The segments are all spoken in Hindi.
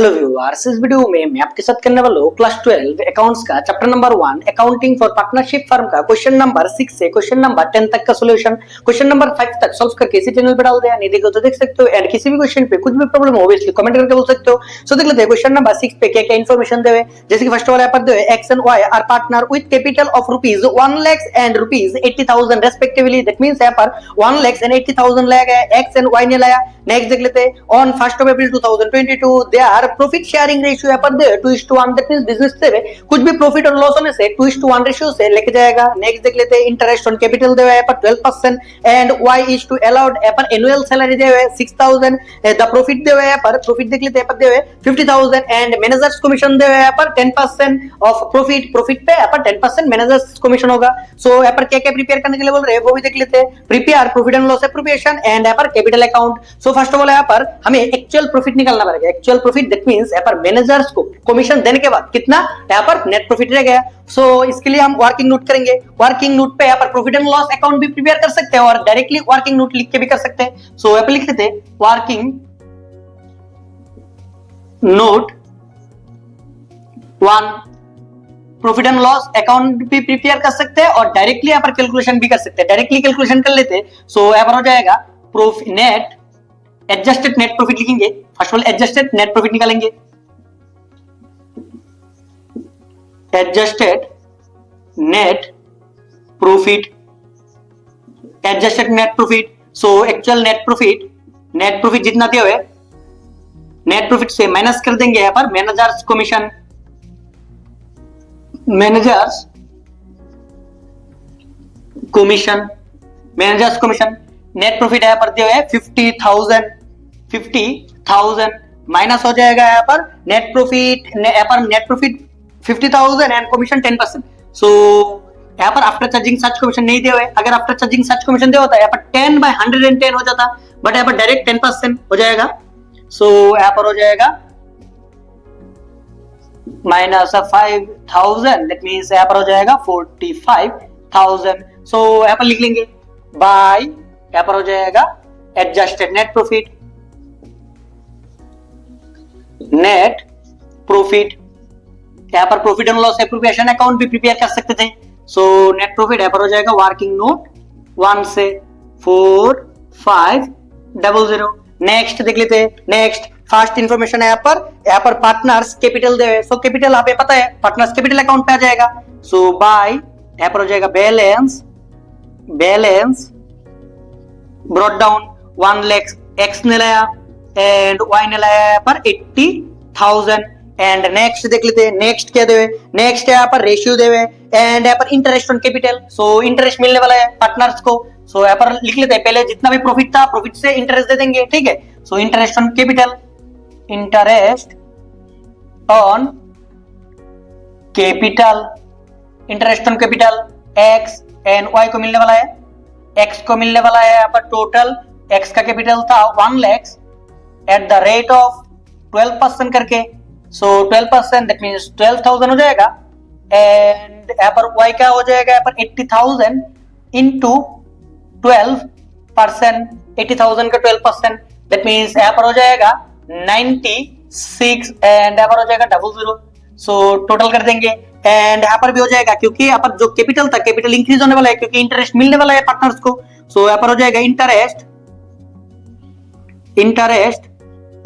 हेलो व्यूअर्स, इस वीडियो में मैं आपके साथ करने वाला हूँ क्लास 12 अकाउंट्स का chapter number 1 accounting for partnership firm का क्वेश्चन नंबर 6 से क्वेश्चन नंबर 10 तक का सॉल्यूशन। क्वेश्चन नंबर 5 तक सॉल्व करके इसी चैनल पे डाल दिया, नहीं देखो तो देख सकते हो। एंड किसी भी क्वेश्चन पे कुछ भी प्रॉब्लम हो ऑब्वियसली कमेंट करके बोल सकते हो। सो देख लेते हैं क्वेश्चन नंबर 6 पे क्या क्या इन्फॉर्मेशन दे हुए। जैसे कि फर्स्ट वाला यहाँ पर they X and Y are partner with capital of rupees 1 lakh and rupees 80,000 respectively. That means यहाँ पर 1 लाख एंड 80,000 लाया गया, एक्स एंड वाई ने लाया। नेक्स्ट देख लेते हैं on 1st of April 2022 they are profit sharing ratio यहाँ पर दे 2:1। दैट मींस बिजनेस से कुछ भी प्रॉफिट और लॉस होने से 2:1 रेशियो से लेके जाएगा। नेक्स्ट देख लेते हैं इंटरेस्ट ऑन कैपिटल दे हुआ है यहाँ पर 12% and y is to allowed यहाँ पर एनुअल सैलरी दे हुआ है 6,000। द प्रॉफिट दे हुआ है यहाँ पर, प्रॉफिट देख लेते हैं यहाँ पर दे हुआ है 50,000 एंड मैनेजर्स कमीशन दे हुआ है यहाँ पर 10% ऑफ प्रॉफिट। प्रॉफिट पे यहाँ पर 10% मैनेजर्स कमीशन होगा। सो यहाँ पर क्या क्या प्रिपेयर करने के लिए बोल रहे हैं वो भी देख लेते हैं। Prepare profit and loss appropriation and यहाँ पर capital account. So first of all यहाँ पर हमें एक्चुअल प्रॉफिट निकालना पड़ेगा। एक्चुअल प्रॉफिट दैट मींस यहाँ पर मैनेजर्स को कमीशन देने के बाद कितना यहाँ पर नेट प्रॉफिट रह गया। सो इसके लिए हम वर्किंग नोट करेंगे। वर्किंग नोट पे यहाँ पर प्रॉफिट एंड लॉस अकाउंट भी प्रिपेयर कर सकते हैं और डायरेक्टली वर्किंग नोट लिख के भी कर सकते हैं। सो यहाँ पे लिख लेते हैं working note 1। Profit and loss account भी प्रिपेयर कर सकते हैं और डायरेक्टली यहाँ पर कैलकुलेशन भी कर सकते हैं। डायरेक्टली कैलकुलेशन कर लेते हैं। सो यहाँ पर हो जाएगा profit net adjusted net profit लिखेंगे। First of all adjusted net profit निकालेंगे। Adjusted net profit, adjusted net profit. So actual net profit जितना दिया हुआ है नेट प्रॉफिट से माइनस कर देंगे यहाँ पर managers commission. Managers commission net profit यहाँ पर दिया हुआ है 50,000 माइनस हो जाएगा यहाँ पर नेट प्रॉफिट 50,000 एंड कमीशन 10%। सो यहाँ पर आफ्टर चार्जिंग सच कमीशन नहीं दिया हुआ है। अगर आफ्टर चार्जिंग सच कमीशन दिया होता है यहाँ पर 10/110 हो जाता, बट यहाँ पर डायरेक्ट 10% हो जाएगा। सो यहाँ पर हो जाएगा माइनस 5,000, दैट मींस यहाँ पर हो जाएगा 45,000। सो यहाँ पर लिख लेंगे बाय, यहाँ पर हो जाएगा एडजस्टेड नेट प्रॉफिट यहाँ पर profit and loss appropriation account भी प्रिपेयर कर सकते थे। सो नेट प्रॉफिट यहाँ पर हो जाएगा वर्किंग नोट 1 से 4500। नेक्स्ट देख लेते हैं। नेक्स्ट फर्स्ट इंफॉर्मेशन है यहाँ पर पार्टनर्स कैपिटल दे। सो कैपिटल आप पता है पार्टनर्स कैपिटल अकाउंट पे आ जाएगा। सो बाय यहाँ पर हो जाएगा balance brought down 1 lakh x ने लाया एंड वाई ने लाया यहाँ पर 80,000। एंड नेक्स्ट देख लेते हैं। नेक्स्ट क्या देवे, नेक्स्ट यहाँ पर रेशियो देवे एंड यहाँ पर interest on capital. So interest मिलने वाला है पार्टनर्स को। सो यहाँ पर लिख लेते हैं पहले जितना भी प्रॉफिट था प्रॉफिट से इंटरेस्ट दे देंगे, ठीक है। So interest on capital, interest on capital X and Y को मिलने वाला है। एक्स को मिलने वाला है यहाँ पर टोटल एक्स का कैपिटल था 1 lakh at the rate of 12% करके। सो 12% दैट मींस 12,000 हो जाएगा एंड यहाँ पर वाई का हो जाएगा यहाँ पर 80,000 इंटू 12%। 80,000 का 12% दैट मींस यहाँ पर हो जाएगा 96 एंड यहाँ पर हो जाएगा 00। सो टोटल कर देंगे एंड यहाँ पर भी हो जाएगा क्योंकि यहाँ पर जो कैपिटल था कैपिटल इंक्रीज होने वाला है क्योंकि इंटरेस्ट मिलने वाला है पार्टनर्स को। सो यहाँ पर हो जाएगा इंटरेस्ट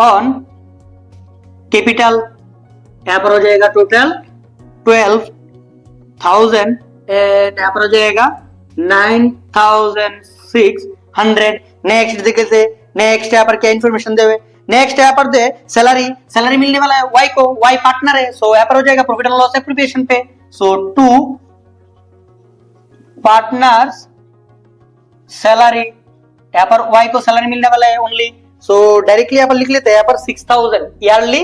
ऑन कैपिटल, यहाँ पर हो जाएगा टोटल 12,000 एंड यहाँ पर हो जाएगा 9,600। नेक्स्ट देखते हैं। नेक्स्ट यहाँ पर क्या इन्फॉर्मेशन दे हुए। नेक्स्ट यहाँ पर दे सैलरी मिलने वाला है वाई को, वाई पार्टनर है। सो यहाँ पर हो जाएगा प्रॉफिट एंड लॉस एप्रोप्रिएशन पे। सो 2 पार्टनर्स सैलरी, यहाँ पर वाई को सैलरी मिलने वाला है ओनली। सो डायरेक्टली यहाँ पर लिख लेते हैं यहाँ पर 6,000 ईयरली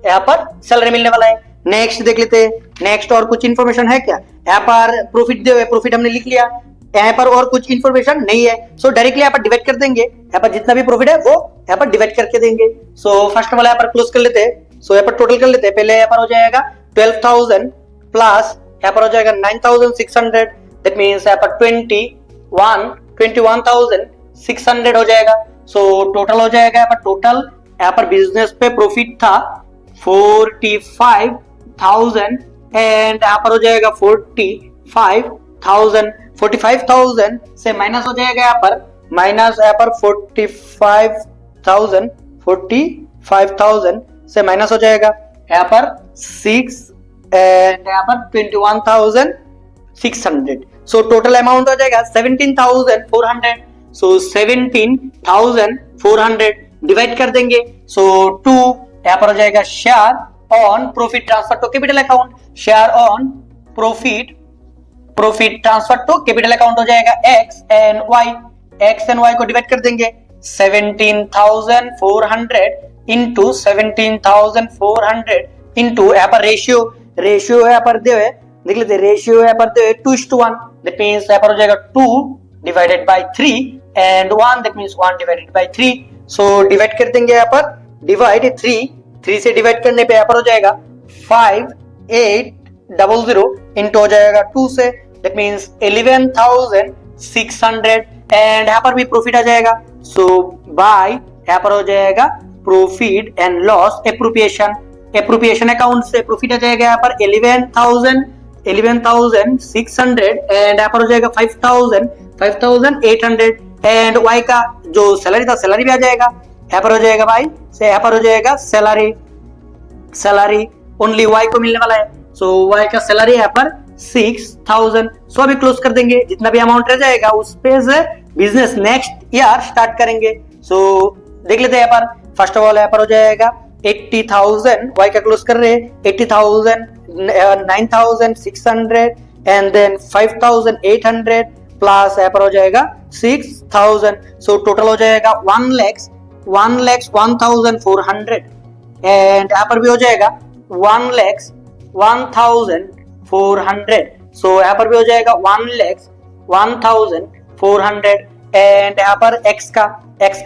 यहाँ पर सैलरी मिलने वाला है। नेक्स्ट देख लेते हैं। नेक्स्ट और कुछ इन्फॉर्मेशन है क्या। यहाँ पर प्रॉफिट दे हुए, प्रॉफिट हमने लिख लिया, यहाँ पर और कुछ इन्फॉर्मेशन नहीं है। सो डायरेक्टली यहाँ पर डिवाइड कर देंगे। यहाँ पर जितना भी प्रॉफिट है वो यहाँ पर डिवाइड करके देंगे। सो फर्स्ट वाला यहाँ पर क्लोज कर लेते हैं। सो यहाँ पर टोटल कर लेते हैं। पहले यहाँ पर हो जाएगा 12,000 प्लस यहाँ पर हो जाएगा 9,600 दैट मींस यहाँ पर 21,600 हो जाएगा। सो टोटल हो जाएगा यहाँ पर बिजनेस पे प्रॉफिट था 45,000 एंड यहाँ पर हो जाएगा 45,000। 45,000 से माइनस हो जाएगा यहाँ पर, माइनस यहाँ पर 45,000 से माइनस हो जाएगा यहाँ पर 6 एंड यहाँ पर 21,600। सो टोटल अमाउंट हो जाएगा 17,400। सो 17,400 डिवाइड कर देंगे। सो 2 यहाँ पर हो जाएगा share on profit transfer to capital account. Share on profit transfer to capital account हो जाएगा एक्स एंड वाई को डिवाइड कर देंगे। 17,400 इंटू 17,400 इंटू यहाँ पर रेशियो यहाँ पर देख लेते, रेशियो यहाँ पर 2:1, दैट मींस यहाँ पर हो जाएगा 2 divided by 3 and 1, that means 1 divided by 3। So divide कर देंगे यहाँ पर, डिवाइड 3 से डिवाइड करने पे यहाँ पर हो जाएगा 5800 इंटू हो जाएगा 2 से, दैट मींस 11,600 एंड यहाँ पर भी प्रॉफिट आ जाएगा। सो बाय यहाँ पर हो जाएगा profit and loss appropriation account से प्रॉफिट आ जाएगा यहाँ पर 11,600 एंड यहाँ पर हो जाएगा 5,800 एंड वाई का जो सैलरी था सैलरी भी आ जाएगा यहाँ पर हो जाएगा भाई से, यहाँ पर हो जाएगा सैलरी ओनली वाई को मिलने वाला है। सो वाई का सैलरी यहाँ पर 6,000। सो अभी क्लोज कर देंगे, जितना भी अमाउंट रह जाएगा उस पे से बिजनेस नेक्स्ट ईयर स्टार्ट करेंगे। सो देख लेते हैं यहाँ पर, फर्स्ट ऑफ ऑल यहाँ पर हो जाएगा 80,000, वाई का क्लोज कर रहे हैं 80,000, 9,600 एंड देन 5,800 प्लस यहाँ पर हो जाएगा 6,000। सो टोटल हो जाएगा 1,01,400 एंड यहाँ पर भी हो जाएगा 1,01,400। सो यहाँ पर भी हो जाएगा 1,01,400 एंड यहाँ पर x का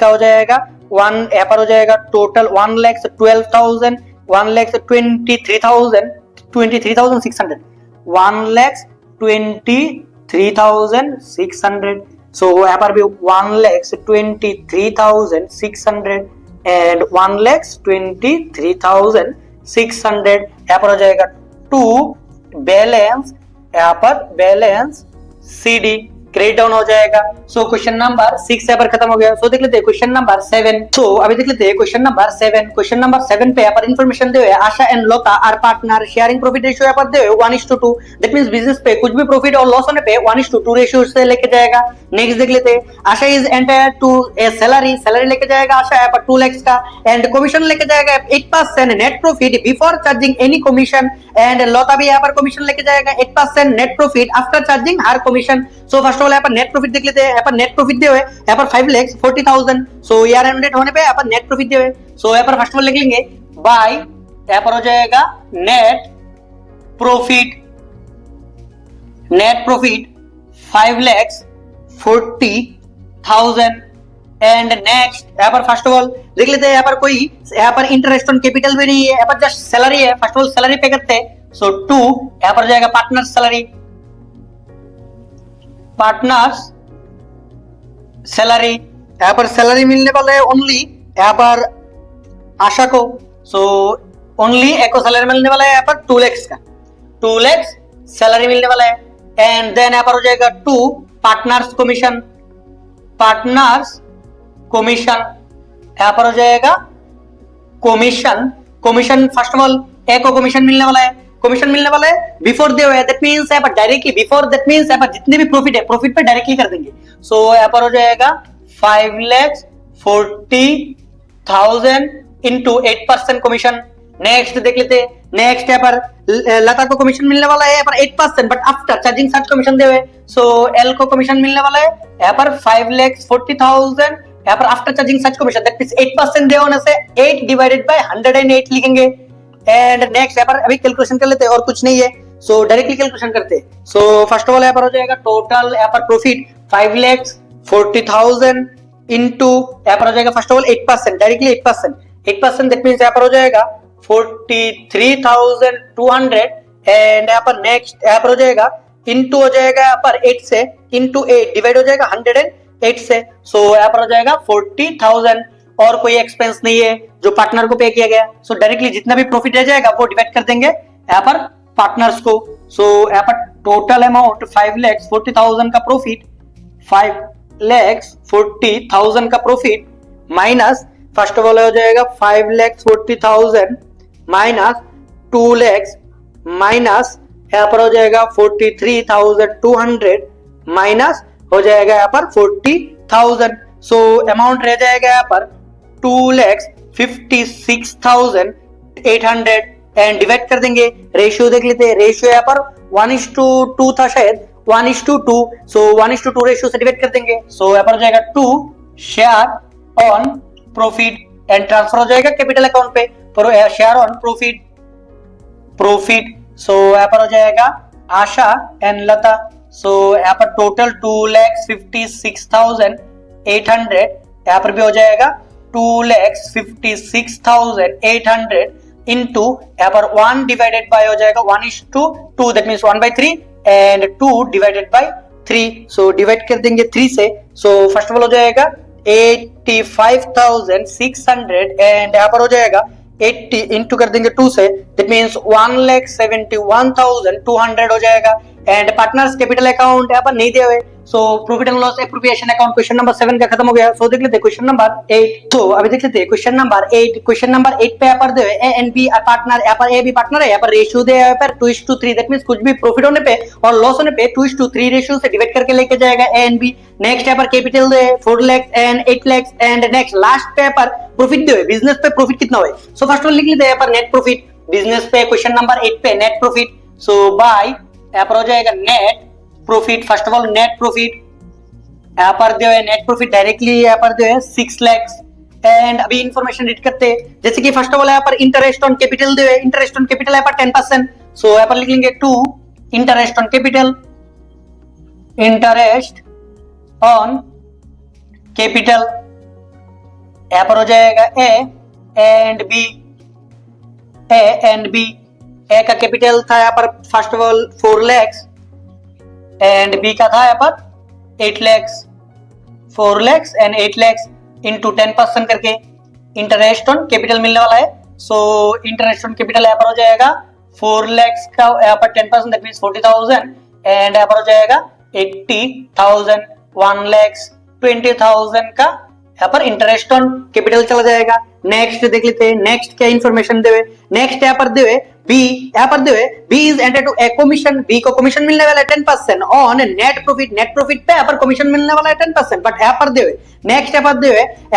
हो जाएगा 1, यहाँ पर हो जाएगा टोटल 1,12,000, 1,23,600, 1,23,600। सो यहाँ पर भी 1,23,600 एंड 1,23,600 यहाँ पर हो जाएगा 2 बैलेंस, यहाँ पर बैलेंस CD क्रेडिट डाउन हो जाएगा। सो क्वेश्चन नंबर 6 यहाँ पर खत्म हो गया। सो देख लेते हैं क्वेश्चन नंबर 7। सो अभी देख लेते हैं क्वेश्चन नंबर 7। क्वेश्चन नंबर 7 पे यहाँ पर इन्फॉर्मेशन दे हुए Asha and Lota are partner, sharing profit ratio यहाँ पर दे हुए 1:2। दैट मींस बिजनेस पे कुछ भी प्रॉफिट और लॉस होने पे 1:2 रेशियो से लेके जाएगा। नेक्स्ट देख लेते हैं, Asha is entitled to a salary लेके जाएगा आशा यहाँ पर 2 लाख का एंड कमीशन लेके जाएगा 8% net profit before charging any commission and Lota भी यहाँ पर कमीशन लेके जाएगा 8% नेट प्रॉफिट आफ्टर चार्जिंग हर commission. So first of all यहाँ पर नेट प्रॉफिट देख लेते हैं, यहाँ पर नेट प्रॉफिट दे हुए यहाँ पर 5,40,000। सो ईयर एंडेड होने पे यहाँ पर नेट प्रॉफिट दे हुए। सो यहाँ पर फर्स्ट ऑफ ऑल लिख लेंगे बाय, यहाँ पर हो जाएगा नेट प्रॉफिट 5,40,000 एंड नेक्स्ट यहाँ पर फर्स्ट ऑफ ऑल देख लेते हैं, यहाँ पर कोई यहाँ पर इंटरेस्ट ऑन कैपिटल भी नहीं है, यहाँ पर जस्ट सैलरी है। फर्स्ट ऑफ ऑल सैलरी पे करते हैं। सो 2 यहाँ पर जाएगा पार्टनर सैलरी, यहाँ पर सैलरी मिलने वाला है ओनली यहाँ पर आशा को। सो ओनली एको सैलरी मिलने वाला है यहाँ पर 2 लाख का, 2 लाख सैलरी मिलने वाला है एंड देन यहाँ पर हो जाएगा 2 पार्टनर्स कमीशन यहाँ पर हो जाएगा commission first of all echo commission मिलने वाला है बिफोर दे हुए, दैट मींस यहाँ पर डायरेक्टली बिफोर, दैट मींस यहाँ पर जितने भी प्रॉफिट है प्रॉफिट पे डायरेक्टली कर देंगे। सो यहाँ पर हो जाएगा 5,40,000 इंटू 8% कमीशन। नेक्स्ट देख लेते हैं, नेक्स्ट यहाँ पर लता को कमीशन मिलने वाला है यहाँ पर 8% but after charging such commission दे हुए। सो एल को कमीशन मिलने वाला है यहाँ पर 5,40,000 यहाँ पर after charging such commission, that means 8% दे होने से 8 डिवाइडेड बाय 108 लिखेंगे एंड नेक्स्ट यहाँ पर अभी कैलकुलेशन कर लेते हैं और कुछ नहीं है। सो डायरेक्टली कैलकुलेशन करते हैं। सो फर्स्ट ऑफ ऑल यहाँ पर हो जाएगा टोटल यहाँ पर प्रॉफिट 5,40,000 इंटू यहाँ पर हो जाएगा first of all 8%, directly 8%, that means यहाँ पर हो जाएगा 43,200 एंड यहाँ पर नेक्स्ट यहाँ पर हो जाएगा इंटू हो जाएगा यहाँ पर 8 से इंटू 8 डिवाइड हो जाएगा 108 से। सो यहाँ पर हो जाएगा 40,000 और कोई एक्सपेंस नहीं है जो पार्टनर को पे किया गया। सो डायरेक्टली जितना भी प्रॉफिट रह जाएगा वो डिवाइड कर देंगे यहाँ पर पार्टनर्स को। सो यहाँ पर टोटल अमाउंट 5,40,000 का प्रॉफिट, 5,40,000 का profit minus first of all हो जाएगा 5,40,000 माइनस 2 lakhs माइनस यहाँ पर हो जाएगा 43,200 माइनस हो जाएगा यहाँ पर 40,000। सो अमाउंट रह जाएगा यहाँ पर 2,56,800 एंड डिवाइड कर देंगे। रेशियो देख लेते हैं, रेशियो यहाँ पर 1:2 था शायद, 1:2। सो 1:2 रेशियो से डिवाइड कर देंगे। सो यहाँ पर हो जाएगा 2 share on profit and transfer हो जाएगा कैपिटल अकाउंट पे शेयर ऑन प्रॉफिट। सो यहाँ पर हो जाएगा आशा एंड लता। सो यहाँ पर टोटल 2,56,800, यहाँ पर भी हो जाएगा 2,56,800 इंटू यहाँ पर 1 डिवाइडेड बाय हो जाएगा 1:2, that means 1/3 and 2 divided by 3। So divide कर देंगे 3 से। सो फर्स्ट ऑफ ऑल हो जाएगा 85,600 एंड यहाँ पर हो जाएगा 80 इंटू कर देंगे 2 से, दैट मीन्स 1,71,200 हो जाएगा। एंड पार्टनर्स कैपिटल अकाउंट यहाँ पर नहीं दिए हुए। So profit and loss appropriation account question number 7 का खत्म हो गया। सो देख लेते हैं क्वेश्चन नंबर 8। तो अभी देख लेते हैं क्वेश्चन नंबर 8। क्वेश्चन नंबर 8 पे यहाँ पर दे ए एंड बी पार्टनर, यहाँ पर ए बी पार्टनर है, यहाँ पर रेशियो दे यहाँ पर 2:3, दैट मींस कुछ भी प्रॉफिट होने पे और लॉस होने पे 2:3 रेशियो से डिवाइड करके लेके जाएगा ए एंड बी। नेक्स्ट यहाँ पर capital they 4 lakhs and 8 lakhs and next last पे यहाँ पर प्रॉफिट दे बिजनेस पे प्रॉफिट कितना हुआ। सो फर्स्ट ऑफ लिख लेते हैं यहाँ पर नेट प्रॉफिट बिजनेस पे, क्वेश्चन नंबर 8 पे नेट प्रॉफिट। सो बाय यहाँ पर हो जाएगा net profit. First of all net profit यहाँ पर जो है नेट प्रॉफिट डायरेक्टली यहाँ पर जो है 6 lakhs एंड अभी इंफॉर्मेशन रीड करते हैं। जैसे कि फर्स्ट ऑफ ऑल यहाँ पर इंटरेस्ट ऑन कैपिटल जो है, इंटरेस्ट ऑन कैपिटल यहाँ पर 10%। सो यहाँ पर लिख लेंगे 2 interest on capital, interest on capital यहाँ पर हो जाएगा a and b, a and b. A का कैपिटल था यहाँ पर first of all 4 lakhs and b का था यहाँ पर 8 lakhs, 4 lakhs and 8 lakhs into 10% करके इंटरेस्ट ऑन कैपिटल मिलने वाला है। सो इंटरेस्ट ऑन कैपिटल यहाँ पर हो जाएगा 4 lakhs का यहाँ पर 10%, दैट मींस 40,000 एंड यहाँ पर हो जाएगा 80,000, 1,20,000 का यहाँ पर इंटरेस्ट ऑन कैपिटल चला जाएगा। नेक्स्ट देख लेते हैं, नेक्स्ट क्या इंफॉर्मेशन देवे। नेक्स्ट यहाँ पर देवे बी, यहाँ पर देवे b is entitled to a commission, b को कमीशन मिलने वाला है 10% on net profit. Net profit पे यहाँ पर कमीशन मिलने वाला है 10%, बट यहाँ पर देवे नेक्स्ट यहाँ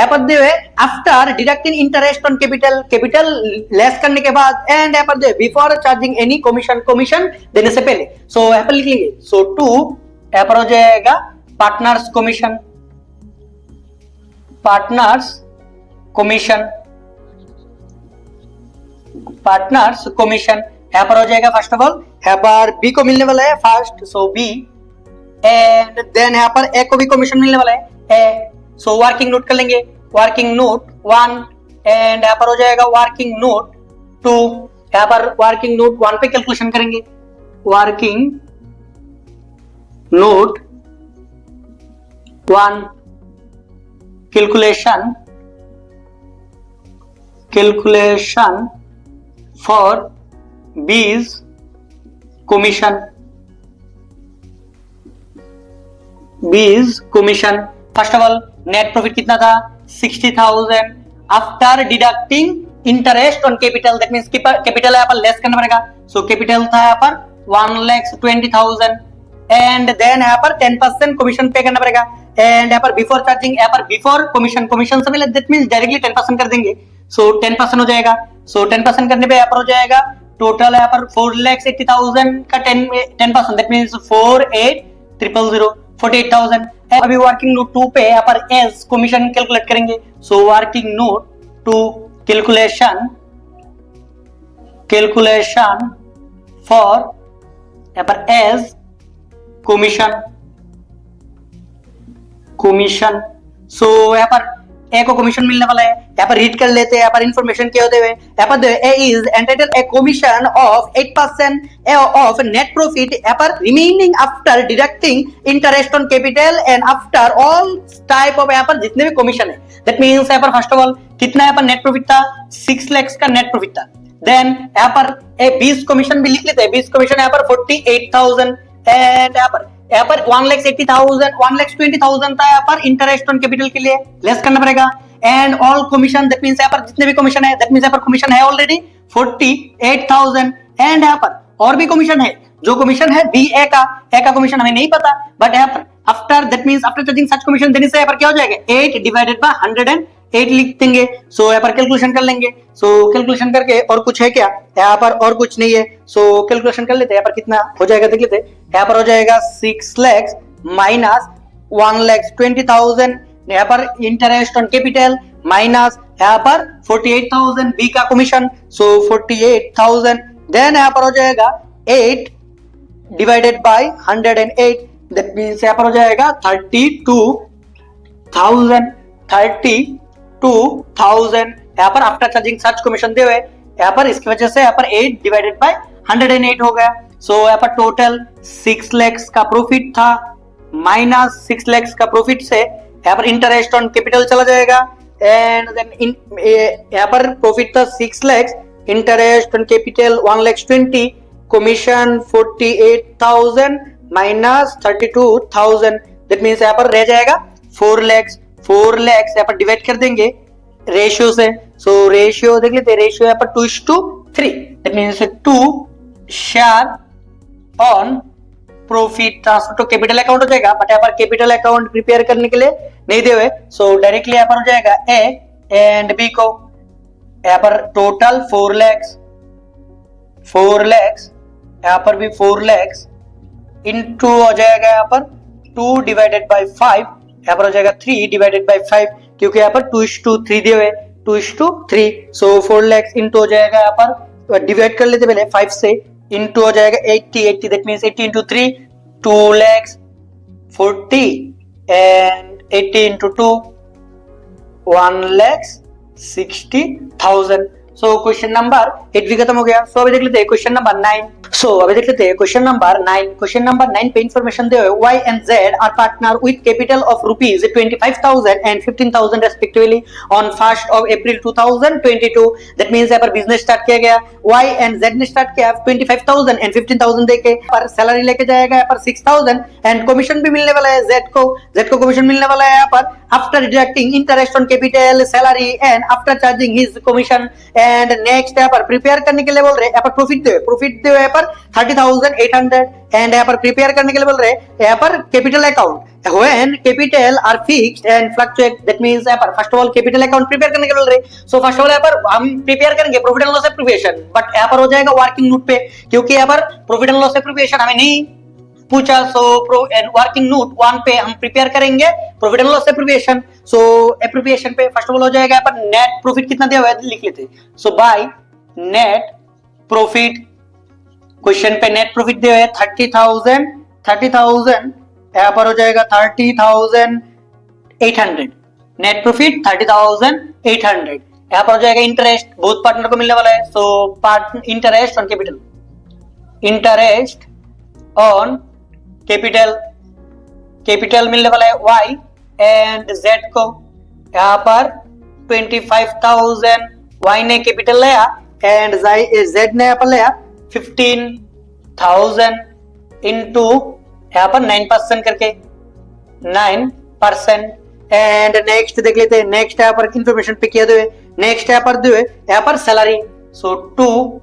पर देवे after deducting interest on capital, capital less करने के बाद एंड यहाँ पर देवे before charging any commission, commission देने से पहले। सो यहाँ पर लिख लेंगे। सो 2 यहाँ पर हो जाएगा partners commission, partners commission, partners commission यहाँ पर हो जाएगा। फर्स्ट ऑफ ऑल यहाँ पर बी को मिलने वाला है first, so B and then यहाँ पर ए को भी कमीशन मिलने वाला है ए। सो वर्किंग नोट कर लेंगे, वर्किंग नोट 1 एंड यहाँ पर हो जाएगा वर्किंग नोट 2। यहाँ पर वर्किंग नोट 1 पे कैलकुलेशन करेंगे, working note 1 calculation for B's commission, B's commission। First of all net profit कितना था 60,000 after deducting interest on capital, that means capital यहाँ पर लेस करना पड़ेगा। सो कैपिटल था यहाँ पर 1,20,000 एंड देन यहाँ पर 10% कमीशन पे करना पड़ेगा एंड यहाँ पर बिफोर चार्जिंग, यहाँ पर बिफोर कमीशन, कमीशन से मिले दैट मींस डायरेक्टली 10% कर देंगे। सो 10% हो जाएगा। सो 10% करने पे यहाँ पर हो जाएगा टोटल यहाँ पर 4,80,000 का 10% दैट मींस 48,000, 48,000। अभी वर्किंग नोट 2 पे यहाँ पर एज कमीशन कैलकुलेट करेंगे। So working note 2 calculation for यहाँ पर एज कमीशन, कमीशन। सो यहाँ पर ए को कमीशन मिलने वाला है। यहाँ पर रीड कर लेते हैं, यहाँ पर इन्फॉर्मेशन क्या होते हुए, यहाँ पर a is entitled a commission of 8% of net profit, यहाँ पर remaining after deducting interest on capital and after all type of, यहाँ पर जितने भी कमीशन है, दैट मींस यहाँ पर फर्स्ट ऑफ ऑल कितना यहाँ पर नेट प्रॉफिट था, 6 लाख का नेट प्रॉफिट था। देन यहाँ पर 20 कमीशन भी लिख लेते हैं, 20 कमीशन यहाँ पर 48,000 एंड यहाँ पर 1,80,000 1,20,000 था यहाँ पर इंटरेस्ट ऑन कैपिटल के लिए लेस करना पड़ेगा। And all commission, that means यहाँ पर जितने भी कमीशन है, दैट मींस यहाँ पर कमीशन है ऑलरेडी 48,000 एंड यहाँ पर और भी कमीशन है, जो कमीशन है बी ए का कमीशन हमें नहीं पता, बट यहाँ पर after, that means after charging such commission देने से यहाँ पर क्या हो जाएगा, 8 डिवाइडेड बाय 108 लिख देंगे। सो यहाँ पर कैलकुलेशन कर लेंगे। सो कैलकुलेशन करके और कुछ है क्या, यहाँ पर और कुछ नहीं है। सो कैलकुलेशन कर लेते हैं, यहाँ पर कितना हो जाएगा देख लेते हैं। यहाँ पर हो जाएगा 6 लाख माइनस 1,20,000, यहाँ पर इंटरेस्ट ऑन कैपिटल माइनस यहाँ पर 48,000 बी का कमीशन, सो 48,000। देन यहाँ पर हो जाएगा 8 डिवाइडेड बाय 108, दैट मींस यहाँ पर हो जाएगा 32,000 यहाँ पर आफ्टर चार्जिंग सच कमीशन दे हुए, यहाँ पर इसकी वजह से यहाँ पर 8 डिवाइडेड बाय 108 हो गया। सो यहाँ पर टोटल 6 लाख का प्रॉफिट था, माइनस 6 लाख का प्रॉफिट से यहाँ पर इंटरेस्ट ऑन कैपिटल चला जाएगा एंड देन यहाँ पर प्रॉफिट था 6 lakh, interest on capital 1,20,000, commission 48,000 minus 32,000, that means यहाँ पर रह जाएगा 4 लाख यहाँ पर डिवाइड कर देंगे रेशियो से। सो रेशियो देख लेते हैं, रेशियो यहाँ पर 2:3, that means 2 share on profit transfer to capital account हो जाएगा, बट यहाँ पर कैपिटल अकाउंट प्रिपेयर करने के लिए नहीं दे हुए। सो डायरेक्टली यहाँ पर हो जाएगा ए एंड बी को, यहाँ पर टोटल 4 लाख यहाँ पर भी 4 लाख इनटू हो जाएगा यहाँ पर 2 डिवाइडेड बाय 5, यहाँ पर हो जाएगा 3 डिवाइडेड बाय 5, क्योंकि यहाँ पर 2:3 दिए हुए, 2:3। सो 4 लाख इनटू हो जाएगा, यहाँ पर डिवाइड कर लेते पहले 5 से, इनटू हो जाएगा 80 that means 80 into 3 2,40,000 and 80 into 2 1,60,000। So question number 8 भी खत्म हो गया। सो अभी देख लेते हैं क्वेश्चन नंबर 9। क्वेश्चन नंबर 9 पे इंफॉर्मेशन दे हुए Y and Z are partner with capital of rupees 25,000 and 15,000 respectively on 1st of April 2022। That means यहाँ पर बिजनेस स्टार्ट किया गया, Y and Z ने स्टार्ट किया 25,000 and 15,000 देके, पर सैलरी लेके जाएगा यहाँ पर 6,000 एंड कमीशन भी मिलने वाला है Z को कमीशन मिलने वाला है यहाँ पर after deducting interest on capital, salary and after charging his commission. And next यहाँ पर प्रिपेयर करने के लिए बोल रहे हैं, यहाँ पर प्रॉफिट दे यहाँ पर 30,800 एंड यहाँ पर प्रिपेयर करने के लिए बोल रहे हैं यहाँ पर capital account when capital are fixed and fluctuate, that means यहाँ पर first of all capital account prepare करने के लिए बोल रहे हैं। सो फर्स्ट ऑफ ऑल यहाँ पर हम प्रिपेयर करेंगे profit and loss appropriation, but यहाँ पर हो जाएगा वर्किंग नोट पे, क्योंकि यहाँ पर प्रॉफिट एंड लॉस एप्रोप्रिएशन हमें नहीं पूछा। सो वर्किंग नोट 1 पे हम प्रिपेयर करेंगे profit and loss appropriation. So appropriation पे फर्स्ट ऑफ ऑल हो जाएगा यहाँ पर नेट प्रॉफिट कितना दिया हुआ है लिख लेते हैं। सो बाय नेट प्रॉफिट, क्वेश्चन पे नेट प्रॉफिट दिया है 30,000 यहाँ पर हो जाएगा 30,800 नेट प्रॉफिट 30,800। यहाँ पर हो जाएगा इंटरेस्ट, बोथ पार्टनर को मिलने वाला है। So interest on capital, interest on capital मिलने वाला है Y एंड Z को, यहाँ पर 25,000 Y ने कैपिटल लिया एंड Z ने यहाँ पर लिया 15,000 इनटू यहाँ पर 9% करके 9%। एंड नेक्स्ट देख लेते हैं, नेक्स्ट यहाँ पर इंफॉर्मेशन पे किया हुए, नेक्स्ट यहाँ पर दिए यहाँ पर सैलरी। सो 2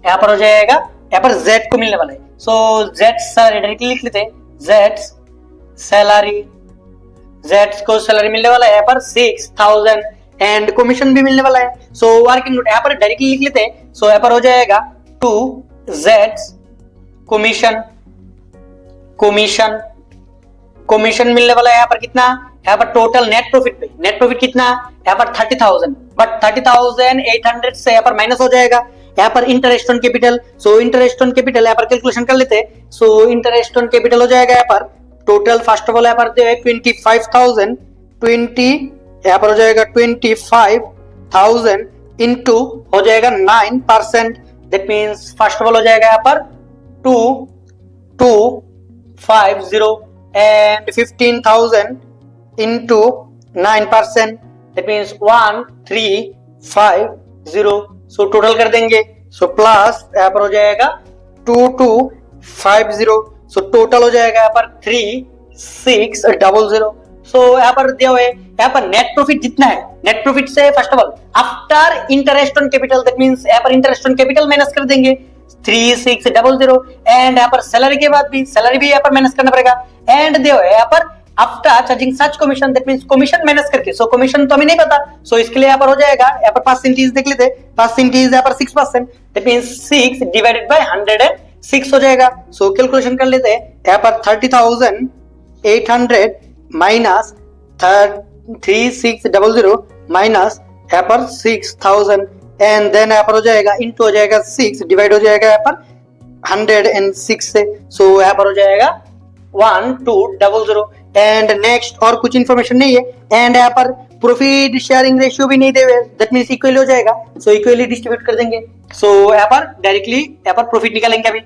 यहाँ पर हो जाएगा, यहाँ पर Z को मिलने वाला है। सो Z सैलरी डायरेक्टली लिख लेते हैं, Z सैलरी, Z को सैलरी मिलने वाला है यहाँ पर 6,000 एंड कमीशन भी मिलने वाला है। सो वर्किंग नोट यहाँ पर डायरेक्टली लिख लेते हैं। सो यहाँ पर हो जाएगा 2Z कमीशन मिलने वाला है यहाँ पर कितना, यहाँ पर टोटल नेट प्रॉफिट कितना, यहाँ पर 30,000, बट 30,800 से यहाँ पर माइनस हो जाएगा यहाँ पर interest on capital. So interest on capital यहाँ पर कैलकुलेशन कर लेते हैं। सो इंटरेस्ट ऑन कैपिटल हो जाएगा यहाँ पर टोटल फर्स्ट ऑफ ऑल यहाँ पर 25,000 यहाँ पर हो जाएगा 25,000 इंटू हो जाएगा 9%, that means first of all हो जाएगा यहाँ पर 2250 and 15,000 into 9%, that means 1350। So total कर देंगे, सो प्लस यहाँ पर हो जाएगा 2250, सो टोटल हो जाएगा यहाँ पर 3600। सो यहाँ पर दिया हुआ है, यहाँ पर नेट प्रॉफिट जितना है, नेट प्रॉफिट से first of all after interest on capital, that means यहाँ पर इंटरेस्ट ऑन कैपिटल माइनस कर देंगे 3600 एंड यहाँ पर सैलरी के बाद भी सैलरी भी यहाँ पर माइनस करना पड़ेगा एंड दिया हुआ है यहाँ पर after charging such commission, that means commission minus करके। सो कमीशन तो हमें नहीं पता, सो इसके लिए यहाँ पर हो जाएगा, यहाँ पर परसेंटेज देख लेते हैं, परसेंटेज यहाँ पर 6%, दैट मींस 6 डिवाइडेड बाय 106 हो जाएगा। सो कैलकुलेशन कर लेते हैं, यहाँ पर 30,800 माइनस 3600 माइनस यहाँ पर 6,000 एंड देन यहाँ पर हो जाएगा इंटू हो जाएगा 6 डिवाइड हो जाएगा यहाँ पर 106 से। सो यहाँ पर हो जाएगा 1200 एंड नेक्स्ट और कुछ इंफॉर्मेशन नहीं है एंड यहाँ पर प्रॉफिट शेयरिंग रेशियो भी नहीं दे हुए, दैट मींस इक्वली हो जाएगा। सो इक्वली डिस्ट्रीब्यूट कर देंगे। सो यहाँ पर डायरेक्टली यहाँ पर प्रॉफिट निकालेंगे, अभी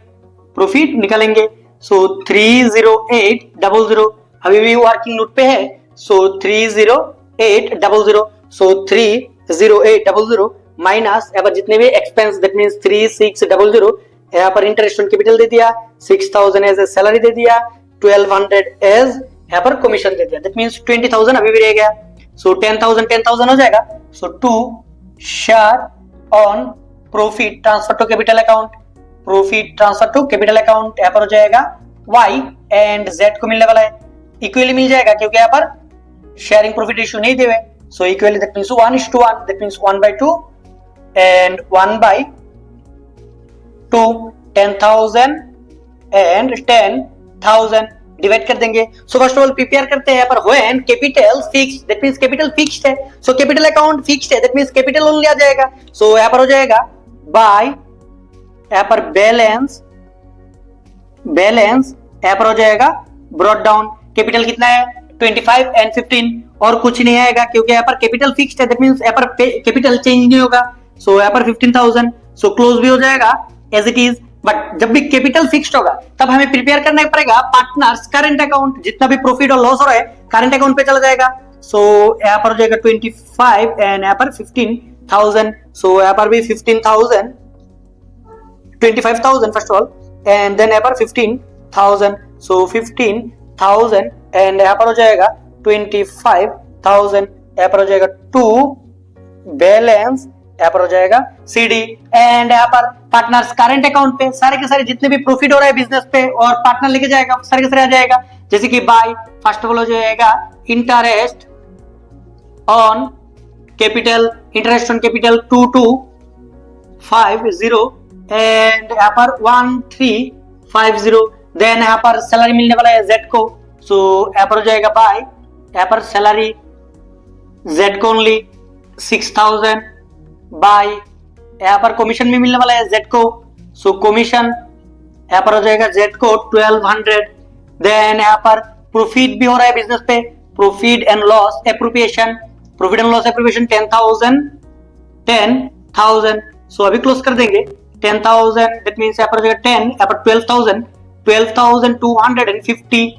प्रॉफिट निकालेंगे। सो 30800 अभी भी वर्किंग नोट पे है, सो 30800, सो 30800 माइनस यहाँ पर जितने भी एक्सपेंस, दैट मींस 3600, यहाँ पर इंटरेस्ट ऑन कैपिटल दे दिया, 6,000 एज ए सैलरी दे दिया, 1200 एज यहाँ पर कमीशन दे दिया, दैट मींस 20,000 अभी भी रह गया। सो 10,000 हो जाएगा। So to share on profit transfer to capital account, profit transfer to capital account यहाँ पर हो जाएगा वाई एंड जेड को मिलने वाला है, इक्वली मिल जाएगा क्योंकि यहाँ पर शेयरिंग प्रॉफिट रेशियो नहीं देवे। So equally that means 1:1, that means 1/2 and 1/2, 10,000 and 10,000 divide कर देंगे। So first of all prepare करते हैं यहाँ पर when capital fixed, that means capital fixed है, सो कैपिटल अकाउंट फिक्स्ड है, दैट मींस कैपिटल ओनली आ जाएगा। सो यहाँ पर हो जाएगा बाय यहाँ पर बैलेंस यहाँ पर हो जाएगा ब्रॉट डाउन, कैपिटल कितना है 25 एंड 15 और कुछ नहीं आएगा क्योंकि यहाँ पर कैपिटल फिक्स्ड है, दैट मींस यहाँ पर कैपिटल चेंज नहीं होगा। सो यहाँ पर 15,000, सो क्लोज भी हो जाएगा एज इट इज। बट जब भी कैपिटल फिक्स्ड होगा तब हमें प्रिपेयर करना पड़ेगा पार्टनर्स करंट अकाउंट, जितना भी प्रॉफिट और लॉस हो रहा है करंट अकाउंट पे चला जाएगा। सो यहाँ पर हो जाएगा 25 एंड यहाँ पर 15,000, सो यहाँ पर भी 15,000, 25,000 first of all and then यहाँ पर 15,000, सो 15,000 एंड यहाँ पर हो जाएगा 25,000, यहाँ पर हो जाएगा टू बैलेंस, यहाँ पर हो जाएगा CD एंड यहाँ पर पार्टनर्स करंट अकाउंट पे सारे के सारे जितने भी प्रॉफिट हो रहा है बिजनेस पे और पार्टनर लेके जाएगा सारे के सारे आ जाएगा। जैसे कि बाय फर्स्ट ऑफ ऑल हो जाएगा interest on capital, interest on capital 2250 and यहाँ पर 1350, देन यहाँ पर सैलरी मिलने वाला है जेड को। सो यहाँ पर हो जाएगा बाय यहाँ पर सैलरी जेड को ओनली 6,000 बाय यहाँ पर कमीशन भी मिलने वाला है जेड को। सो कमीशन यहाँ पर हो जाएगा जेड को 1200, देन यहाँ पर प्रॉफिट भी हो रहा है बिजनेस पे, profit and loss appropriation, profit and loss appropriation 10,000। सो अभी क्लोज कर देंगे 10,000, दैट मींस यहाँ पर हो जाएगा 10, यहाँ पर 12,250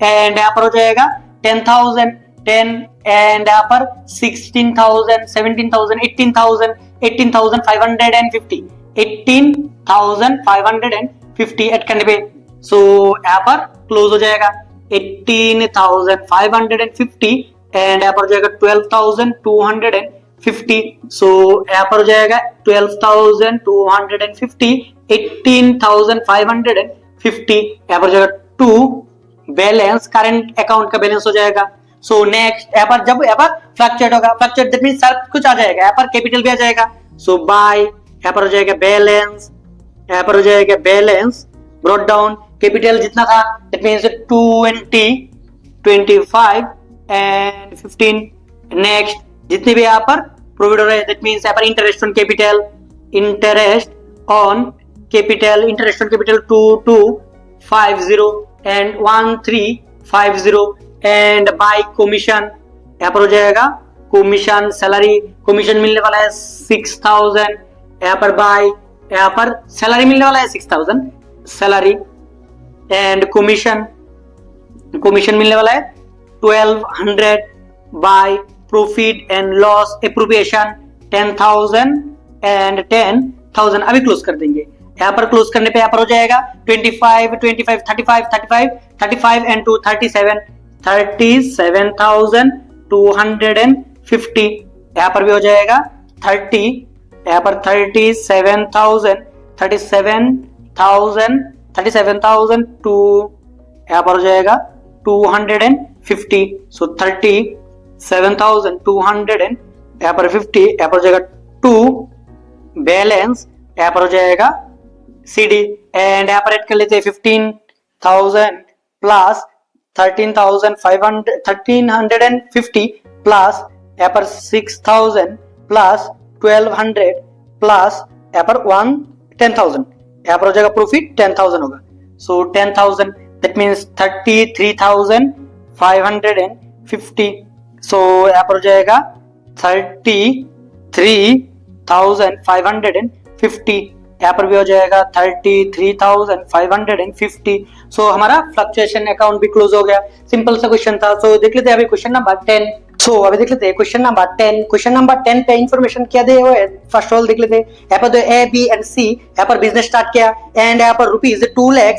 एंड यहाँ पर हो जाएगा 10,000, 10 एंड यहाँ पर 16,000, 17,000, 18,000, 18,550, 18,550 एड करने पे। सो यहाँ पर क्लोज हो जाएगा 18,550 एंड यहाँ पर हो जाएगा 12,250। सो यहाँ पर हो जाएगा 12,250, 18,550, यहाँ पर हो जाएगा टू बैलेंस करंट अकाउंट का बैलेंस हो जाएगा। सो नेक्स्ट यहाँ पर जब यहाँ पर फ्लक्चुएट होगा, फ्लक्चुएट दैट मींस सब कुछ आ जाएगा, यहाँ पर कैपिटल भी आ जाएगा। सो बाय यहाँ पर हो जाएगा बैलेंस, यहाँ पर हो जाएगा बैलेंस ब्रॉट डाउन, कैपिटल जितना था दैट मींस 20, 25 एंड 15। नेक्स्ट जितने भी यहाँ पर प्रोविड हो रहे हैं दैट मींस यहाँ पर interest on capital, interest on capital, interest on capital 2250 and 1350 and bye commission यहाँ पर हो जाएगा कमीशन सैलरी, कमीशन मिलने वाला है 6000, यहाँ पर बाय, यहाँ पर सैलरी मिलने वाला है 6000 सैलरी एंड कमीशन, कमीशन मिलने वाला है 1200 by profit and loss appropriation 10,000 and 10,000। अभी क्लोज कर देंगे, यहाँ पर क्लोज करने पे यहाँ पर हो जाएगा 25 25 35 35 35 एंड 2 37 37,250। यहाँ पर भी हो जाएगा 30, यहाँ पर 37,000 37,2 यहाँ पर हो जाएगा 250। सो 37,200 यहाँ पर 50, यहाँ पर हो जाएगा 2 बैलेंस, यहाँ पर हो जाएगा CD एंड यहाँ पर ऐड कर लेते हैं 15,000 प्लस 13,550 प्लस यहाँ पर 6,000 प्लस 1,200 प्लस यहाँ पर 10,000, यहाँ पर हो जाएगा प्रॉफिट 10,000 होगा। सो 10,000 दैट मीन्स 33,550। सो यहाँ पर हो जाएगा 33,550, यहाँ पर भी हो जाएगा 33,550। सो हमारा फ्लक्चुएशन अकाउंट भी क्लोज हो गया। सिंपल सा क्वेश्चन था। सो देख लेते हैं अभी क्वेश्चन नंबर 10। सो अभी देख लेते हैं क्वेश्चन नंबर 10। क्वेश्चन नंबर 10 पे इंफॉर्मेशन क्या दे हुए, फर्स्ट ऑल देख लेते हैं। यहाँ पर ए बी एंड सी यहाँ पर बिजनेस स्टार्ट किया एंड यहाँ पर रुपीज 2 लाख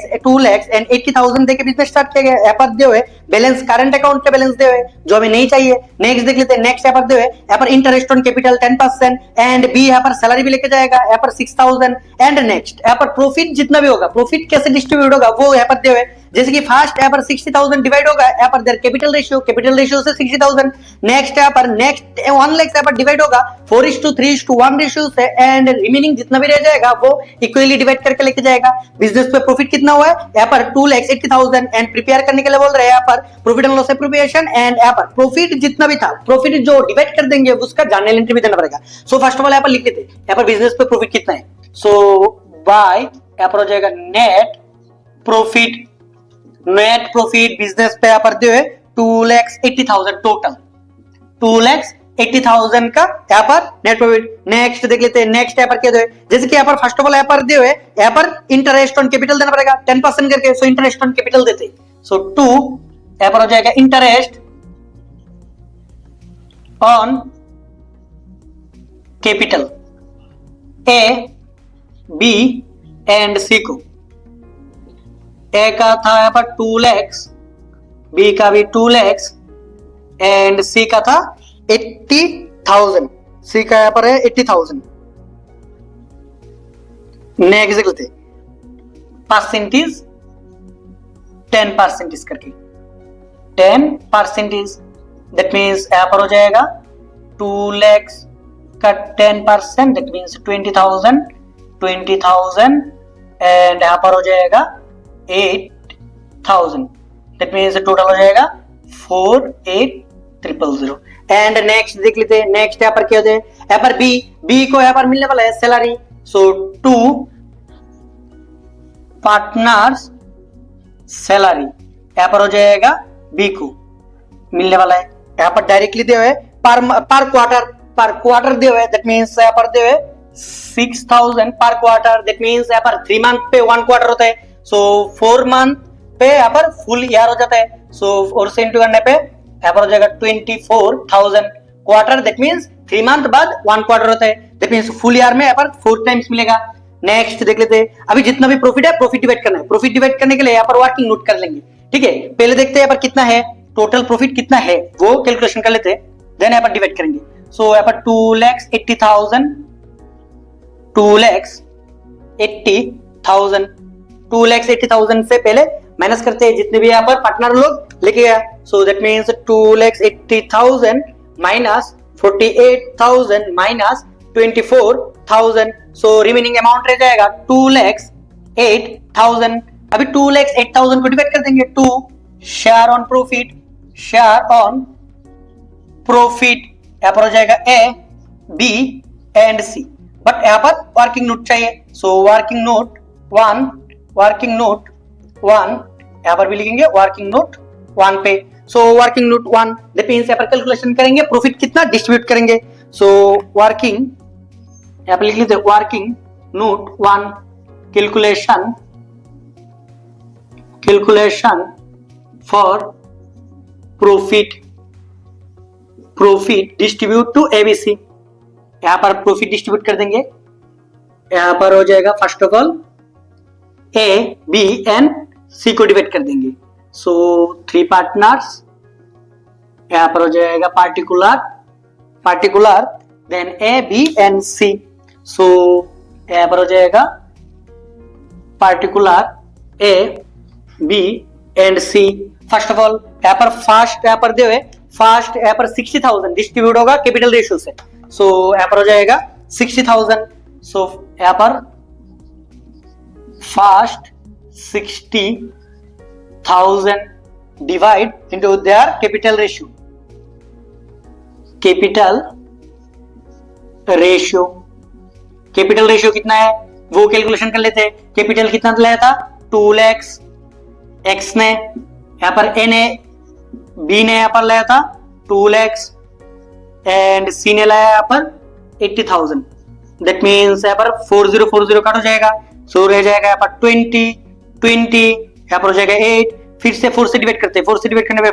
एंड 80,000 देके बिजनेस स्टार्ट किया गया। यहाँ पर दे हुए बैलेंस, करंट अकाउंट के बैलेंस दे हुए जो हमें नहीं चाहिए। नेक्स्ट देख लेते हैं, नेक्स्ट यहाँ पर दे हुए यहाँ पर interest on capital 10% and B यहाँ पर सैलरी भी लेके जाएगा यहाँ पर 6,000 एंड नेक्स्ट यहाँ पर प्रॉफिट जितना भी होगा, प्रॉफिट कैसे डिस्ट्रीब्यूट होगा वो यहाँ पर दे हुए। जैसे कि फर्स्ट यहाँ पर 60,000 डिवाइड होगा यहाँ पर देयर कैपिटल रेशियो से 60,000। नेक्स्ट यहाँ पर नेक्स्ट 1 लाख यहाँ पर डिवाइड होगा 4:3:1 रेशियो से एंड रिमेनिंग जितना भी रह जाएगा वो इक्वली डिवाइड करके लेके जाएगा। बिजनेस पे प्रॉफिट कितना हुआ है यहाँ पर 2,80,000 एंड प्रिपेयर करने के लिए बोल रहे हैं यहाँ पर profit and loss appropriation and यहाँ पर प्रॉफिट जितना भी था, प्रॉफिट जो डिवाइड कर देंगे उसका जर्नल एंट्री भी देना पड़ेगा। सो फर्स्ट ऑफ ऑल यहाँ पर लिख लेते हैं यहाँ पर बिजनेस पे प्रॉफिट कितना है। सो बाय यहाँ पर हो जाएगा net profit, net profit business पे यहाँ पर दे 2,80,000 टोटल, 2,80,000 का यहाँ पर नेट प्रॉफिट। नेक्स्ट देख लेते हैं, नेक्स्ट यहाँ पर क्या दे, जैसे कि यहाँ पर फर्स्ट ऑफ ऑल यहाँ पर दे यहाँ पर इंटरेस्ट ऑन कैपिटल देना पड़ेगा 10% करके। सो इंटरेस्ट ऑन कैपिटल देते, सो 2 यहाँ पर हो जाएगा interest on capital a B and c को। ए का था यहाँ पर 2 लाख, बी का भी 2 लाख एंड सी का था 80,000, सी का यहाँ पर है 80,000। नेक्स्ट देख लेते परसेंटेज 10% करके 10%, दैट मीन्स यहाँ पर हो जाएगा 2 लाख का 10% दैट मीन्स 20,000 एंड यहाँ पर हो जाएगा 8,000 दैट मीन्स टोटल हो जाएगा 48,000। एंड नेक्स्ट देख लेते हैं, नेक्स्ट यहाँ पर क्या होता है यहाँ पर बी को यहाँ पर मिलने वाला है सैलरी। सो 2 पार्टनर्स सैलरी यहाँ पर हो जाएगा बी को मिलने वाला है। यहाँ पर डायरेक्टली दे हुए पर क्वार्टर दे हुए, दैट मीन्स यहाँ पर दे हुए 6,000 पर क्वार्टर, दैट मीन्स यहाँ पर 3 मंथ पे 1 क्वार्टर होता है। सो 4 मंथ पे यहाँ पर फुल ईयर हो जाता है। सो और से इंटू करने पे यहाँ पर हो जाएगा 24,000 क्वार्टर, दैट मीन्स 3 मंथ बाद 1 क्वार्टर होता है, दैट मीन्स फुल ईयर में यहाँ पर 4 टाइम्स मिलेगा। नेक्स्ट देख लेते हैं, अभी जितना भी प्रॉफिट है प्रॉफिट डिवाइड करना है। प्रॉफिट डिवाइड करने के लिए यहाँ पर वर्किंग नोट कर लेंगे, ठीक है। पहले देखते हैं यहाँ पर कितना है, टोटल प्रॉफिट कितना है वो कैलकुलेशन कर लेते हैं, देन यहाँ पर डिवाइड करेंगे। सो यहाँ पर 2,80,000 2,80,000 से पहले माइनस करते हैं जितने भी यहाँ पर पार्टनर लोग लेके गया। So that means 2,80,000 minus 48,000 minus 24,000। So remaining amount रह जाएगा 2,08,000। अभी 2,08,000 को डिवाइड कर देंगे 2 शेयर ऑन प्रॉफिट यहाँ पर हो जाएगा A B and C, but यहाँ पर वर्किंग नोट चाहिए। सो वर्किंग नोट 1 यहाँ पर भी लिखेंगे वर्किंग नोट 1 पे। So working note 1 that means यहाँ पर कैलकुलेशन करेंगे, प्रॉफिट कितना डिस्ट्रीब्यूट करेंगे। सो वर्किंग यहाँ पर लिख लीजिए working note 1 calculation for profit distribute to ABC. यहाँ पर प्रॉफिट डिस्ट्रीब्यूट कर देंगे, यहाँ पर हो जाएगा first of all a B and c को डिवाइड कर देंगे। सो 3 पार्टनर्स, यहाँ पर हो जाएगा particular then a B and c. So यहाँ पर हो जाएगा particular a B and c. First of all यहाँ पर फर्स्ट यहाँ पर दे फर्स्ट यहाँ पर 60,000 डिस्ट्रीब्यूट होगा कैपिटल रेशियो से। सो यहाँ पर हो जाएगा 60,000। सो यहाँ पर first 60,000 divide into their capital ratio. Capital ratio कितना है वो कैलकुलेशन कर लेते हैं। कैपिटल कितना लाया था 2 लाख, एक्स ने यहाँ पर ए ने बी ने यहाँ पर लाया था 2 लाख एंड सी ने लाया यहाँ पर 80,000। दैट मीन्स यहाँ पर 4040 कट हो जाएगा। सो रह जाएगा यहाँ पर 20 यहाँ पर हो जाएगा 8, फिर से 4 से डिवाइड करते हैं, 4 से डिवाइड करने पे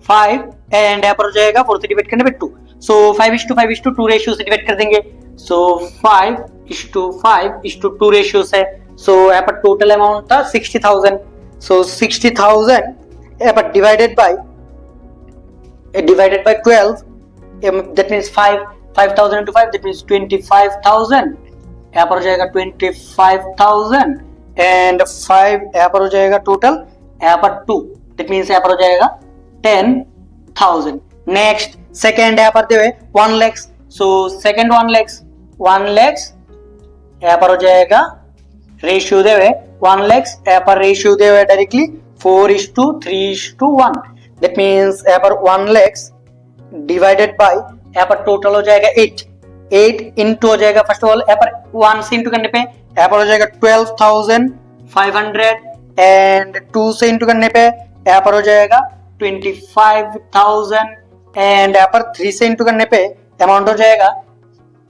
5 एंड यहाँ पर हो जाएगा 4 से डिवाइड करने पे 2। सो 5:5:2 रेशियो से डिवाइड कर देंगे। सो 5:5:2 रेशियो से। सो यहाँ पर टोटल अमाउंट था 60,000। सो 60,000 यहाँ पर divided by 12, that means 5,000 into 5 that means 25,000। यहाँ पर हो जाएगा 25,000 एंड 5 यहाँ पर हो जाएगा टोटल यहाँ पर 2 दैट मीन्स यहाँ पर हो जाएगा 10,000। नेक्स्ट सेकेंड यहाँ पर दे 1 लाख। सो सेकेंड 1 लाख यहाँ पर हो जाएगा रेशियो दे 1 लाख, यहाँ पर ratio they directly 4:3:1 that means यहाँ पर 1 लाख डिवाइडेड बाय यहाँ पर टोटल हो जाएगा 8 इंटू हो जाएगा फर्स्ट ऑफ ऑल यहाँ पर 1 से इंटू करने पे यहाँ पर हो जाएगा 12,500 एंड 2 से इंटू करने पे यहाँ पर हो जाएगा 25,000 एंड यहाँ पर 3 से इंटू करने पे अमाउंट हो जाएगा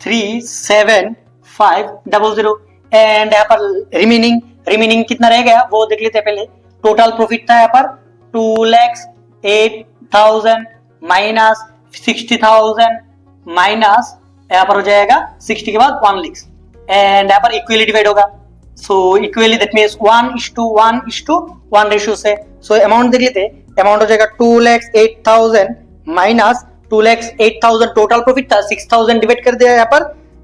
37500 एंड यहाँ पर रिमेनिंग कितना रह गया वो देख लेते हैं पहले। टोटल प्रॉफिट था यहाँ पर 2,08,000 माइनस 60,000 माइनस यहाँ पर हो जाएगा 60 के बाद 1 लाख एंड यहाँ पर इक्वली डिवाइड होगा। सो इक्वली दैट मींस 1:1:1 रेशियो से। सो अमाउंट देख लेते, अमाउंट हो जाएगा 2,08,000 माइनस 2,08,000 टोटल प्रॉफिट था, 6,000 डिवाइड कर दिया यहाँ पर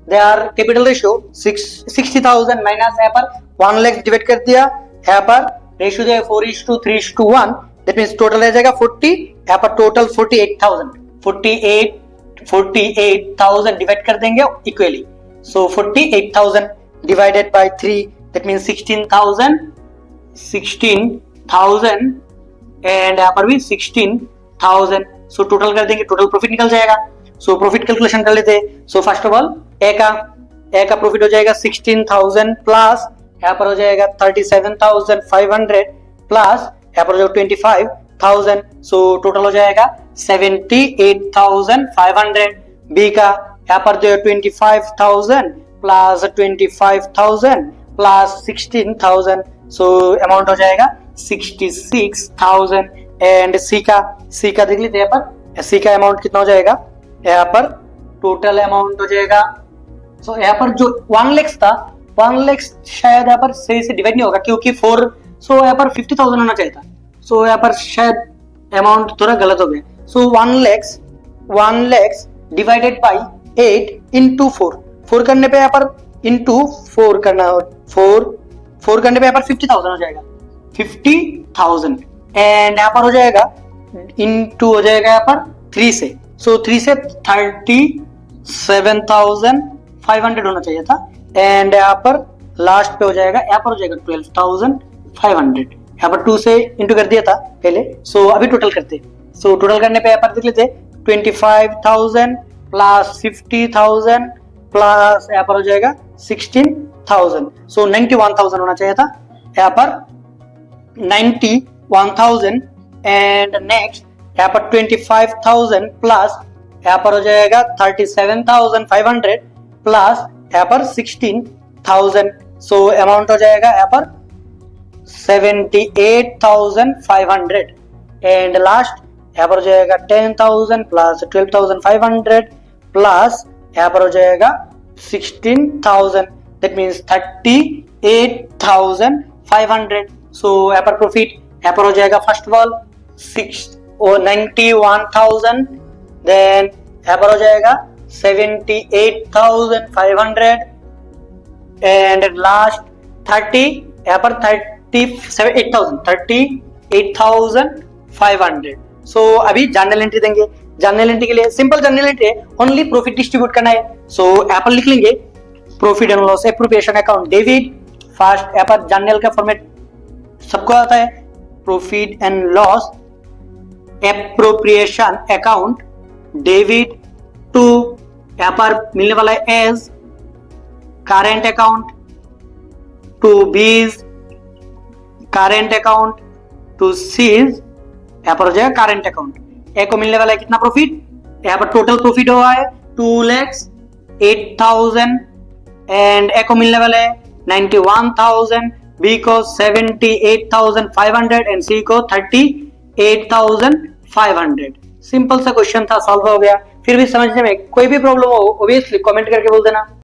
देयर कैपिटल रेशियो 60,000 माइनस यहाँ पर 1 लाख डिवाइड कर दिया यहाँ पर ratio they 4:3:1 that means total रह जाएगा 40, यहाँ पर टोटल 48,000 डिवाइड कर देंगे equally. So 48,000 divided by 3 that means 16,000 and यहाँ पर भी 16,000। सो टोटल कर देंगे, टोटल प्रॉफिट निकल जाएगा। सो प्रॉफिट कैलकुलेशन कर लेते हैं। सो फर्स्ट ऑफ ऑल ए का प्रॉफिट हो जाएगा 16,000 प्लस यहाँ पर हो जाएगा 37,500 प्लस यहाँ पर हो जाएगा 25,000। सो टोटल हो जाएगा 78,500। बी का यहाँ पर जो 25,000 प्लस 25,000 प्लस 16,000 सो अमाउंट हो जाएगा 66,000 एंड सी का देख लीजिए यहाँ पर सी का अमाउंट कितना हो जाएगा यहाँ पर टोटल अमाउंट हो जाएगा। सो यहाँ पर जो 1 लाख था 1 लाख शायद यहाँ पर सही से डिवाइड नहीं होगा क्योंकि 4 सो यहाँ पर 50,000 होना चाहिए था। सो यहाँ पर शायद अमाउंट थोड़ा गलत हो गया। सो 1 लाख डिवाइडेड बाई 8 इंटू 4 करने पे यहाँ पर इंटू 4 करना 4 करने पे यहाँ पर 50,000 हो जाएगा 50,000 एंड यहाँ पर हो जाएगा इंटू हो जाएगा यहाँ पर 3 से। सो 3 से 37,500 होना चाहिए था एंड यहाँ पर लास्ट पे हो जाएगा यहाँ पर हो जाएगा 12,500 यहाँ पर 2 से इंटू कर दिया था पहले। सो अभी टोटल करते, सो टोटल करने पे यहाँ पर देख लेते 25,000 प्लस 50,000 प्लस यहाँ पर हो जाएगा 16,000 सो 91,000 होना चाहिए था यहाँ पर 91,000 एंड नेक्स्ट यहाँ पर 25,000 प्लस यहाँ पर हो जाएगा 37,500 प्लस यहाँ पर 16,000, सो अमाउंट हो जाएगा यहाँ पर 78,500 एंड लास्ट यहाँ पर हो जाएगा 10,000 प्लस 12,500 प्लस यहाँ पर हो जाएगा 16,000, दैट मीन्स 38,500। सो यहाँ पर प्रॉफिट यहाँ पर हो जाएगा फर्स्ट ऑफ ऑल 91,000, देन यहाँ पर हो जाएगा 78,500 एंड लास्ट 30 यहाँ पर 38,500। सो अभी जर्नल एंट्री देंगे। जर्नल एंट्री के लिए सिंपल जर्नल एंट्री है, ओनली प्रॉफिट डिस्ट्रीब्यूट करना है। सो यहाँ पर लिख लेंगे profit and loss appropriation account debit. First यहाँ पर जर्नल का फॉर्मेट सबको आता है, profit and loss appropriation account debit to यहाँ पर मिलने वाला है as current account to B's current account to C's यहाँ पर हो जाएगा करेंट अकाउंट। ए को मिलने वाला है कितना प्रॉफिट, यहाँ पर टोटल प्रॉफिट हुआ है 2,08,000 एंड ए को मिलने वाला है 91,000, बी को 78,500 एंड सी को 38,500। सिंपल सा क्वेश्चन था, सॉल्व हो गया। फिर भी समझने में कोई भी प्रॉब्लम हो ऑब्वियसली कमेंट करके बोल देना।